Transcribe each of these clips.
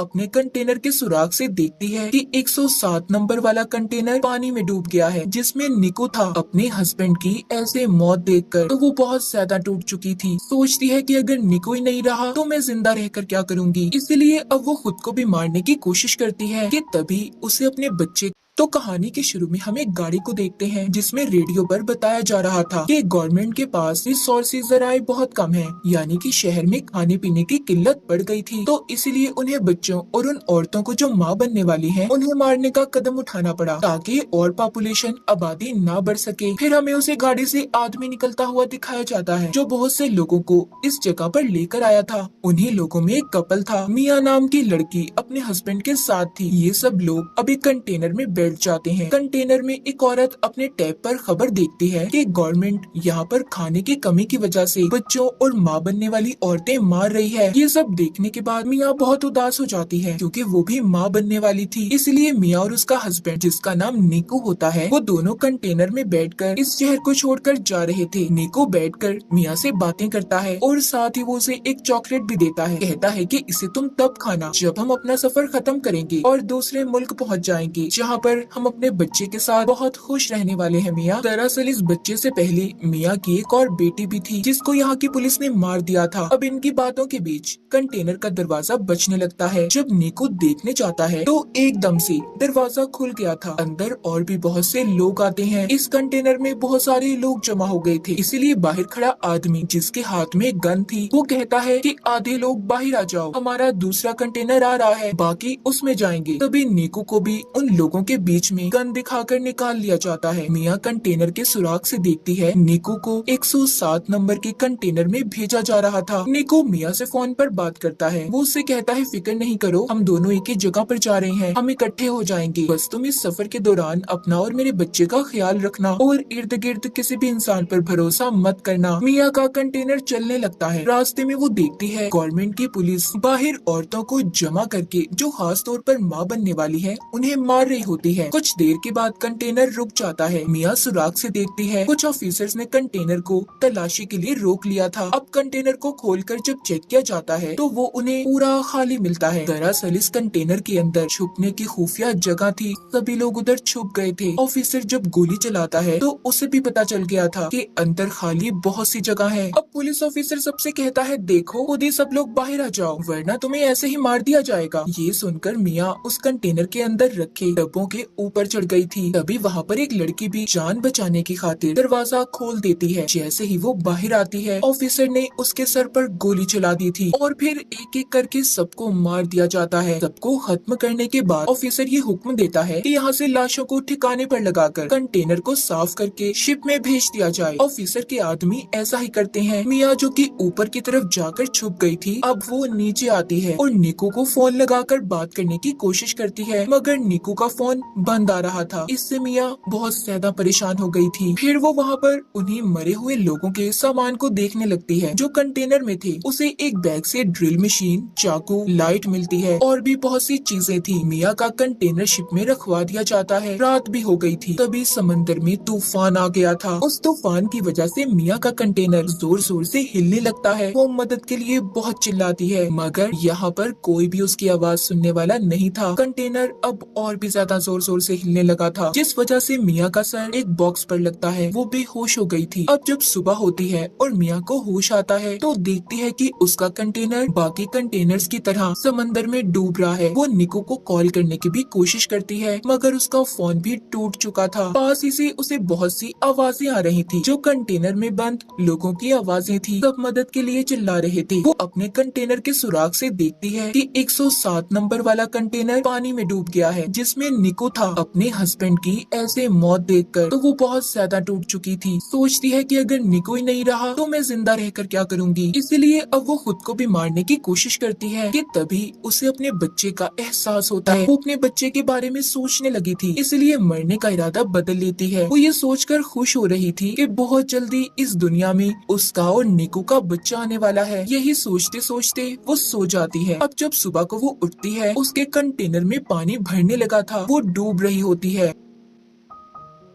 अपने कंटेनर के सुराग से देखती है कि 107 नंबर वाला कंटेनर पानी में डूब गया है, जिसमें निको था। अपने हस्बैंड की ऐसे मौत देखकर तो वो बहुत ज्यादा टूट चुकी थी। सोचती है कि अगर निको ही नहीं रहा तो मैं जिंदा रहकर क्या करूंगी। इसलिए अब वो खुद को भी मारने की कोशिश करती है कि तभी उसे अपने बच्चे। तो कहानी के शुरू में हम एक गाड़ी को देखते हैं जिसमें रेडियो पर बताया जा रहा था कि गवर्नमेंट के पास रिसोर्सेज जराए बहुत कम है, यानी कि शहर में खाने पीने की किल्लत बढ़ गई थी। तो इसलिए उन्हें बच्चों और उन औरतों को जो माँ बनने वाली हैं, उन्हें मारने का कदम उठाना पड़ा ताकि और पॉपुलेशन आबादी ना बढ़ सके। फिर हमें उसे गाड़ी से आदमी निकलता हुआ दिखाया जाता है जो बहुत से लोगों को इस जगह पर लेकर आया था। उन्हीं लोगों में एक कपल था, मिया नाम की लड़की अपने हस्बैंड के साथ थी। ये सब लोग अभी कंटेनर में बैठ जाते हैं। कंटेनर में एक औरत अपने टैब पर खबर देखती है कि गवर्नमेंट यहाँ पर खाने की कमी की वजह से बच्चों और माँ बनने वाली औरतें मार रही है। ये सब देखने के बाद मिया बहुत उदास हो जाती है क्योंकि वो भी माँ बनने वाली थी। इसलिए मिया और उसका हस्बैंड, जिसका नाम निको होता है, वो दोनों कंटेनर में बैठकर इस शहर को छोड़कर जा रहे थे। निको बैठकर मिया से बातें करता है और साथ ही वो उसे एक चॉकलेट भी देता है। कहता है कि इसे तुम तब खाना जब हम अपना सफर खत्म करेंगे और दूसरे मुल्क पहुँच जाएंगे, जहाँ पर हम अपने बच्चे के साथ बहुत खुश रहने वाले हैं। मिया दरअसल इस बच्चे से पहले मिया की एक और बेटी भी थी जिसको यहाँ की पुलिस ने मार दिया था। अब इनकी बातों के बीच कंटेनर का दरवाजा बजने लगता है। जब निको देखने जाता है तो एकदम से दरवाजा खुल गया था। अंदर और भी बहुत से लोग आते हैं। इस कंटेनर में बहुत सारे लोग जमा हो गए थे, इसलिए बाहर खड़ा आदमी जिसके हाथ में गन थी वो कहता है कि आधे लोग बाहर आ जाओ, हमारा दूसरा कंटेनर आ रहा है, बाकी उसमें जाएंगे। तभी निको को भी उन लोगों के बीच में गन दिखाकर निकाल लिया जाता है। मिया कंटेनर के सुराग से देखती है निको को 107 नंबर के कंटेनर में भेजा जा रहा था। निको मिया से फोन पर बात करता है। वो उससे कहता है फिक्र नहीं करो, हम दोनों एक ही जगह पर जा रहे हैं, हम इकट्ठे हो जाएंगे। बस तुम इस सफर के दौरान अपना और मेरे बच्चे का ख्याल रखना और इर्द गिर्द किसी भी इंसान पर भरोसा मत करना। मिया का कंटेनर चलने लगता है। रास्ते में वो देखती है गवर्नमेंट की पुलिस बाहर औरतों को जमा करके, जो खास तौर पर माँ बनने वाली है, उन्हें मार रही होती है। कुछ देर के बाद कंटेनर रुक जाता है। मिया सुराग से देखती है कुछ ऑफिसर्स ने कंटेनर को तलाशी के लिए रोक लिया था। अब कंटेनर को खोलकर जब चेक किया जाता है तो वो उन्हें पूरा खाली मिलता है। दरअसल इस कंटेनर के अंदर छुपने की खुफिया जगह थी, सभी लोग उधर छुप गए थे। ऑफिसर जब गोली चलाता है तो उसे भी पता चल गया था कि अंदर खाली बहुत सी जगह है। अब पुलिस ऑफिसर सबसे कहता है देखो खुद ही सब लोग बाहर आ जाओ वरना तुम्हें ऐसे ही मार दिया जाएगा। ये सुनकर मिया उस कंटेनर के अंदर रखे डब्बों के ऊपर चढ़ गई थी। तभी वहाँ पर एक लड़की भी जान बचाने की खातिर दरवाजा खोल देती है। जैसे ही वो बाहर आती है ऑफिसर ने उसके सर पर गोली चला दी थी और फिर एक एक करके सबको मार दिया जाता है। सबको खत्म करने के बाद ऑफिसर ये हुक्म देता है कि यहाँ से लाशों को ठिकाने पर लगाकर कंटेनर को साफ करके शिप में भेज दिया जाए। ऑफिसर के आदमी ऐसा ही करते हैं। मिया जो कि ऊपर की तरफ जाकर छुप गई थी, अब वो नीचे आती है और निको को फोन लगाकर बात करने की कोशिश करती है, मगर निको का फोन बंद आ रहा था। इससे मिया बहुत ज्यादा परेशान हो गई थी। फिर वो वहाँ पर उन्हीं मरे हुए लोगों के सामान को देखने लगती है जो कंटेनर में थे। उसे एक बैग से ड्रिल मशीन, चाकू, लाइट मिलती है और भी बहुत सी चीजें थी। मिया का कंटेनर शिप में रखवा दिया जाता है। रात भी हो गई थी। तभी समंदर में तूफान आ गया था। उस तूफान की वजह से मिया का कंटेनर जोर जोर से हिलने लगता है। वो मदद के लिए बहुत चिल्लाती है, मगर यहाँ पर कोई भी उसकी आवाज सुनने वाला नहीं था। कंटेनर अब और भी ज्यादा जोर जोर से हिलने लगा था, जिस वजह से मिया का सर एक बॉक्स पर लगता है। वो बेहोश हो गई थी। अब जब सुबह होती है और मिया को होश आता है तो देखती है कि उसका कंटेनर बाकी कंटेनर्स की तरह समंदर में डूब रहा है। वो निको को कॉल करने की भी कोशिश करती है, मगर उसका फोन भी टूट चुका था। पास ही से उसे बहुत सी आवाजें आ रही थी जो कंटेनर में बंद लोगों की आवाजें थी। सब मदद के लिए चिल्ला रहे थे। वो अपने कंटेनर के सुराग से देखती है कि 107 नंबर वाला कंटेनर पानी में डूब गया है, जिसमें निको था। अपने हस्बैंड की ऐसे मौत देखकर तो वो बहुत ज्यादा टूट चुकी थी। सोचती है कि अगर निको ही नहीं रहा तो मैं जिंदा रहकर क्या करूंगी। इसलिए अब वो खुद को भी मारने की कोशिश करती है कि तभी उसे अपने बच्चे का एहसास होता है। वो अपने बच्चे के बारे में सोचने लगी थी, इसलिए मरने का इरादा बदल लेती है। वो ये सोचकर खुश हो रही थी कि बहुत जल्दी इस दुनिया में उसका और निको का बच्चा आने वाला है। यही सोचते सोचते वो सो जाती है। अब जब सुबह को वो उठती है उसके कंटेनर में पानी भरने लगा था। वो डूब रही होती है।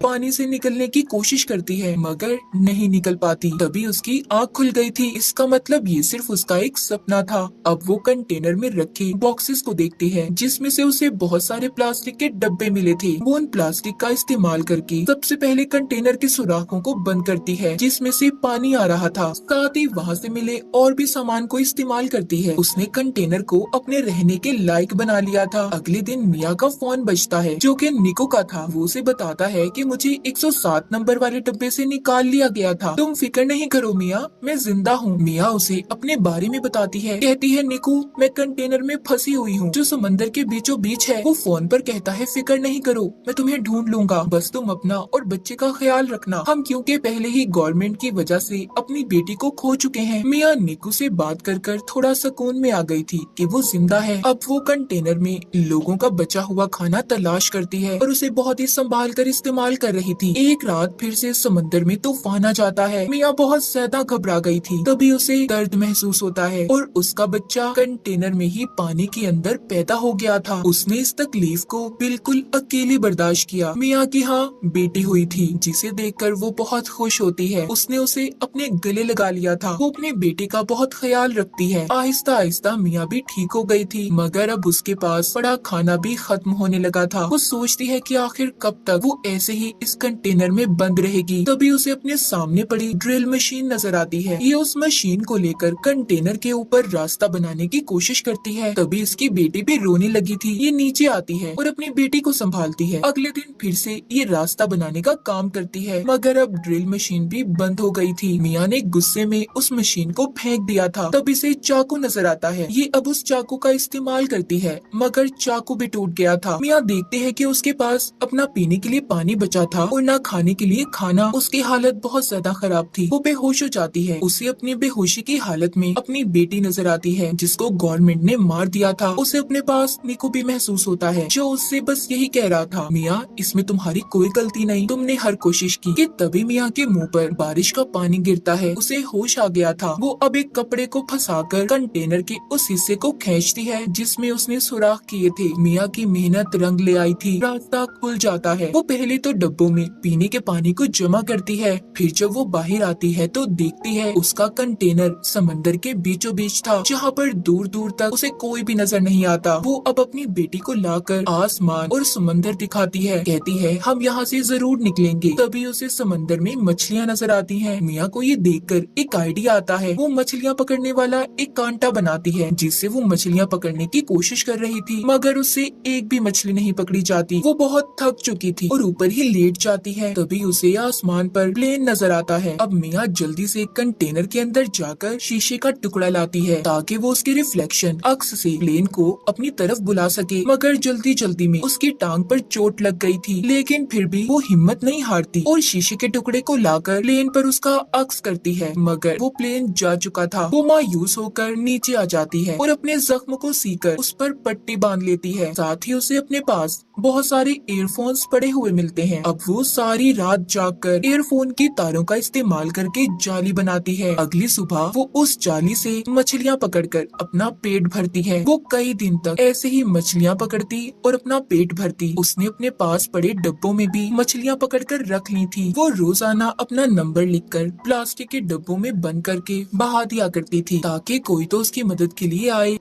पानी से निकलने की कोशिश करती है मगर नहीं निकल पाती। तभी उसकी आँख खुल गई थी। इसका मतलब ये सिर्फ उसका एक सपना था। अब वो कंटेनर में रखे बॉक्सेस को देखती है जिसमें से उसे बहुत सारे प्लास्टिक के डब्बे मिले थे। वो उन प्लास्टिक का इस्तेमाल करके सबसे पहले कंटेनर के सुराखों को बंद करती है जिसमें से पानी आ रहा था। साथ ही वहाँ से मिले और भी सामान को इस्तेमाल करती है। उसने कंटेनर को अपने रहने के लायक बना लिया था। अगले दिन मिया का फोन बजता है जो कि निको का था। वो उसे बताता है कि मुझे 107 नंबर वाले डब्बे से निकाल लिया गया था। तुम फिक्र नहीं करो मिया, मैं जिंदा हूँ। मिया उसे अपने बारे में बताती है। कहती है निको, मैं कंटेनर में फंसी हुई हूँ जो समंदर के बीचों बीच है। वो फोन पर कहता है फिक्र नहीं करो, मैं तुम्हें ढूंढ लूंगा, बस तुम अपना और बच्चे का ख्याल रखना। हम क्योंकि पहले ही गवर्नमेंट की वजह से अपनी बेटी को खो चुके हैं। मिया निको से बात कर थोड़ा सुकून में आ गई थी कि वो जिंदा है। अब वो कंटेनर में लोगों का बचा हुआ खाना तलाश करती है और उसे बहुत ही संभाल कर इस्तेमाल कर रही थी। एक रात फिर से समंदर में तूफान आ जाता है। मिया बहुत ज्यादा घबरा गई थी। तभी उसे दर्द महसूस होता है और उसका बच्चा कंटेनर में ही पानी के अंदर पैदा हो गया था। उसने इस तकलीफ को बिल्कुल अकेले बर्दाश्त किया। मिया की हाँ बेटी हुई थी जिसे देखकर वो बहुत खुश होती है। उसने उसे अपने गले लगा लिया था। वो अपने बेटे का बहुत ख्याल रखती है। आहिस्ता आहिस्ता मिया भी ठीक हो गई थी मगर अब उसके पास पड़ा खाना भी खत्म होने लगा था। वो सोचती है कि आखिर कब तक वो ऐसे ही इस कंटेनर में बंद रहेगी। तभी उसे अपने सामने पड़ी ड्रिल मशीन नजर आती है। ये उस मशीन को लेकर कंटेनर के ऊपर रास्ता बनाने की कोशिश करती है। तभी इसकी बेटी भी रोने लगी थी। ये नीचे आती है और अपनी बेटी को संभालती है। अगले दिन फिर से ये रास्ता बनाने का काम करती है मगर अब ड्रिल मशीन भी बंद हो गई थी। मिया ने गुस्से में उस मशीन को फेंक दिया था। तब इसे चाकू नजर आता है। ये अब उस चाकू का इस्तेमाल करती है मगर चाकू भी टूट गया था। मिया देखते हैं कि उसके पास अपना पीने के लिए पानी बचा था और न खाने के लिए खाना। उसकी हालत बहुत ज्यादा खराब थी। वो बेहोश हो जाती है। उसे अपनी बेहोशी की हालत में अपनी बेटी नजर आती है जिसको गवर्नमेंट ने मार दिया था। उसे अपने पास निको भी महसूस होता है जो उससे बस यही कह रहा था, मिया इसमें तुम्हारी कोई गलती नहीं, तुमने हर कोशिश की। कि तभी मिया के मुंह पर बारिश का पानी गिरता है। उसे होश आ गया था। वो अब एक कपड़े को फंसाकर कंटेनर के उस हिस्से को खींचती है जिसमें उसने सुराख किए थे। मिया की मेहनत रंग ले आई थी। रास्ता खुल जाता है। वो पहले तो डब्बों में पीने के पानी को जमा करती है। फिर जब वो बाहर आती है तो देखती है उसका कंटेनर समंदर के बीचों बीच था जहाँ पर दूर दूर तक उसे कोई भी नजर नहीं आता। वो अब अपनी बेटी को लाकर आसमान और समंदर दिखाती है। कहती है हम यहाँ से जरूर निकलेंगे। तभी उसे समंदर में मछलियाँ नजर आती हैं। मिया को ये देखकर एक आइडिया आता है। वो मछलियाँ पकड़ने वाला एक कांटा बनाती है जिससे वो मछलियाँ पकड़ने की कोशिश कर रही थी मगर उससे एक भी मछली नहीं पकड़ी जाती। वो बहुत थक चुकी थी और ऊपर ही लेट जाती है। तभी उसे आसमान पर प्लेन नजर आता है। अब मिया जल्दी से कंटेनर के अंदर जाकर शीशे का टुकड़ा लाती है ताकि वो उसके रिफ्लेक्शन अक्स से प्लेन को अपनी तरफ बुला सके मगर जल्दी जल्दी में उसकी टांग पर चोट लग गई थी। लेकिन फिर भी वो हिम्मत नहीं हारती और शीशे के टुकड़े को लाकर प्लेन पर उसका अक्स करती है मगर वो प्लेन जा चुका था। वो मायूस होकर नीचे आ जाती है और अपने जख्म को सीकर उस पर पट्टी बांध लेती है। साथ ही उसे अपने पास बहुत सारे ईयरफोन्स पड़े हुए मिलते हैं। अब वो सारी रात जागकर ईयरफोन की तारों का इस्तेमाल करके जाली बनाती है। अगली सुबह वो उस जाली से मछलियाँ पकड़कर अपना पेट भरती है। वो कई दिन तक ऐसे ही मछलियाँ पकड़ती और अपना पेट भरती। उसने अपने पास पड़े डब्बों में भी मछलियाँ पकड़कर रख ली थी। वो रोजाना अपना नंबर लिखकर प्लास्टिक के डब्बों में बंद करके बहा दिया करती थी ताकि कोई तो उसकी मदद के लिए आए।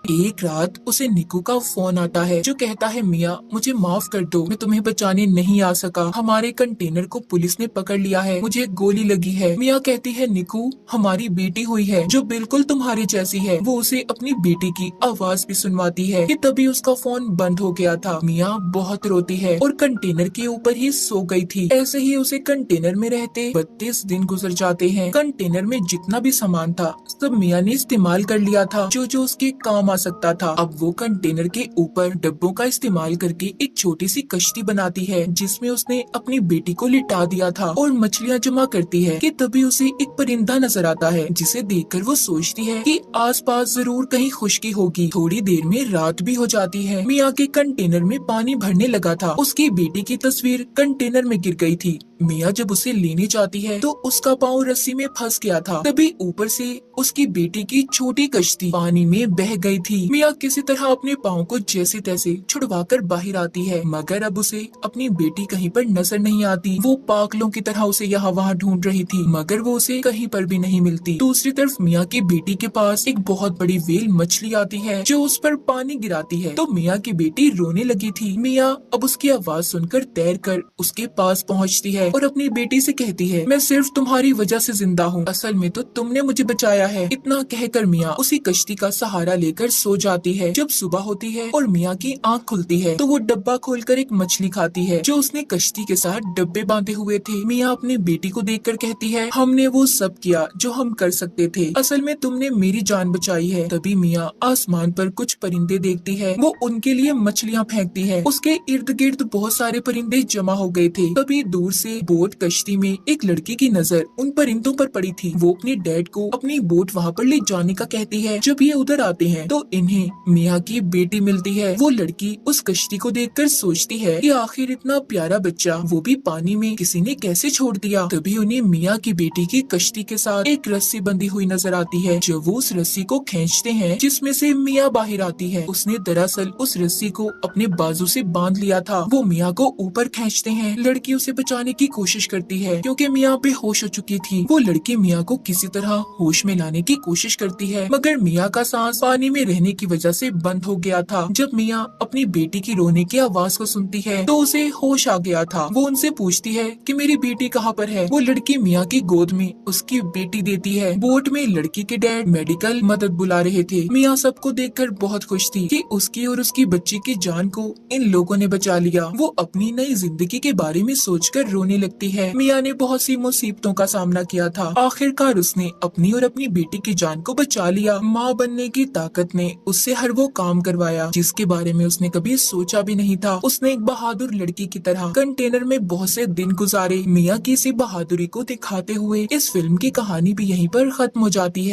एक रात उसे निकू का फोन आता है जो कहता है मिया मुझे माफ कर दो, मैं तुम्हें बचाने नहीं आ सका। हमारे कंटेनर को पुलिस ने पकड़ लिया है, मुझे गोली लगी है। मिया कहती है निकू हमारी बेटी हुई है जो बिल्कुल तुम्हारी जैसी है। वो उसे अपनी बेटी की आवाज भी सुनवाती है कि तभी उसका फोन बंद हो गया था। मिया बहुत रोती है और कंटेनर के ऊपर ही सो गई थी। ऐसे ही उसे कंटेनर में रहते 32 दिन गुजर जाते हैं। कंटेनर में जितना भी सामान था सब मिया ने इस्तेमाल कर लिया था जो जो उसके काम आ सकता था। अब वो कंटेनर के ऊपर डब्बों का इस्तेमाल करके एक छोटी सी कश्ती बनाती है जिसमें उसने अपनी बेटी को लिटा दिया था और मछलियाँ जमा करती है कि तभी उसे एक परिंदा नजर आता है जिसे देखकर वो सोचती है कि आसपास जरूर कहीं खुशकी होगी। थोड़ी देर में रात भी हो जाती है। मिया के कंटेनर में पानी भरने लगा था। उसकी बेटी की तस्वीर कंटेनर में गिर गई थी। मिया जब उसे लेने जाती है तो उसका पाँव रस्सी में फंस गया था। तभी ऊपर से उसकी बेटी की छोटी कश्ती पानी में बह गई थी। मिया किसी तरह अपने पाँव को जैसे तैसे छुड़वाकर बाहर आती है, मगर अब उसे अपनी बेटी कहीं पर नजर नहीं आती। वो पागलों की तरह उसे यहाँ वहाँ ढूंढ रही थी, मगर वो उसे कहीं पर भी नहीं मिलती। दूसरी तरफ मिया की बेटी के पास एक बहुत बड़ी व्हेल मछली आती है जो उस पर पानी गिराती है, तो मिया की बेटी रोने लगी थी। मिया अब उसकी आवाज सुनकर तैरकर उसके पास पहुंचती है और अपनी बेटी से कहती है, मैं सिर्फ तुम्हारी वजह से जिंदा हूँ, असल में तो तुमने मुझे बचाया है। इतना कहकर मिया उसी कश्ती का सहारा लेकर सो जाती है। जब सुबह होती है और मिया की आँख खुलती है तो वो डब्बा खोलकर एक मछली खाती है जो उसने कश्ती के साथ डब्बे बांधे हुए थे। मिया अपनी बेटी को देखकर कहती है, हमने वो सब किया जो हम कर सकते थे, असल में तुमने मेरी जान बचाई है। तभी मिया आसमान पर कुछ परिंदे देखती है, वो उनके लिए मछलियाँ फेंकती है। उसके इर्द गिर्द बहुत सारे परिंदे जमा हो गए थे। तभी दूर से बोट कश्ती में एक लड़की की नजर उन परिंदों पर पड़ी थी। वो अपने डैड को अपनी बोट वहाँ पर ले जाने का कहती है। जब ये उधर आते हैं तो इन्हें मिया की बेटी मिलती है। वो लड़की उस कश्ती को देखकर सोचती है कि आखिर इतना प्यारा बच्चा वो भी पानी में किसी ने कैसे छोड़ दिया। तभी उन्हें मिया की बेटी की कश्ती के साथ एक रस्सी बंधी हुई नजर आती है। जब वो उस रस्सी को खींचते हैं जिसमें से मिया बाहर आती है, उसने दरअसल उस रस्सी को अपने बाजू से बांध लिया था। वो मिया को ऊपर खींचते हैं। लड़की उसे बचाने की कोशिश करती है क्योंकि मिया बेहोश हो चुकी थी। वो लड़की मिया को किसी तरह होश में लाने की कोशिश करती है, मगर मिया का सांस पानी में रहने की वजह से बंद हो गया था। जब मिया अपनी बेटी की रोने की आवाज को सुनती है तो उसे होश आ गया था। वो उनसे पूछती है कि मेरी बेटी कहाँ पर है। वो लड़की मिया की गोद में उसकी बेटी देती है। बोट में लड़की के डैड मेडिकल मदद बुला रहे थे। मिया सबको देखकर बहुत खुश थी कि उसकी और उसकी बच्ची की जान को इन लोगों ने बचा लिया। वो अपनी नई जिंदगी के बारे में सोचकर रोने लगती है। मिया ने बहुत सी मुसीबतों का सामना किया था, आखिरकार उसने अपनी और अपनी बेटी की जान को बचा लिया। माँ बनने की ताकत ने उससे हर वो काम करवाया जिसके बारे में उसने कभी सोचा भी नहीं था। उसने एक बहादुर लड़की की तरह कंटेनर में बहुत से दिन गुजारे। मिया की इसी बहादुरी को दिखाते हुए इस फिल्म की कहानी भी यहीं पर खत्म हो जाती है।